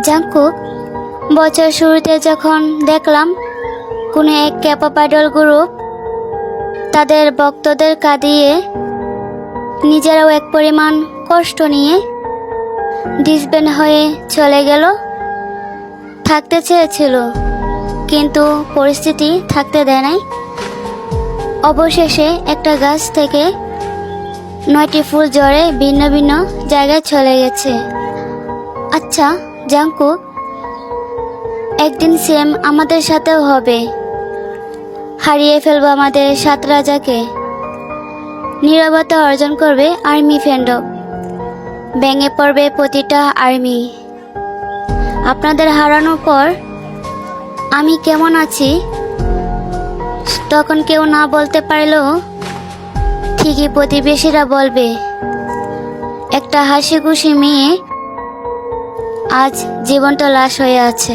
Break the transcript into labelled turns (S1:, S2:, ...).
S1: Jungkook বছর শুরুতে যখন দেখলাম কোনো এক ক্যাপঅপ আইডল গ্রুপ তাদের ভক্তদের কাঁদিয়ে নিজেরাও এক পরিমাণ কষ্ট নিয়ে ডিসব্যান্ড হয়ে চলে গেল। থাকতে চেয়েছিল কিন্তু পরিস্থিতি থাকতে দেয় নাই। অবশেষে একটা গাছ থেকে 9টি ফুল ঝরে ভিন্ন ভিন্ন জায়গায় চলে গেছে। আচ্ছা জাংকুক, একদিন সেম আমাদের সাথেও হবে। হারিয়ে ফেলবো আমাদের 7 রাজাকে। নীরবতা অর্জন করবে আর্মি ফ্যান্ডম। ভেঙে পড়বে প্রতিটা আর্মি। আপনাদের হারানোর পর আমি কেমন আছি তখন কেউ না বলতে পারলেও ঠিকই প্রতিবেশীরা বলবে। একটা হাসি খুশি মেয়ে আজ জীবনটা লাশ হয়ে আছে।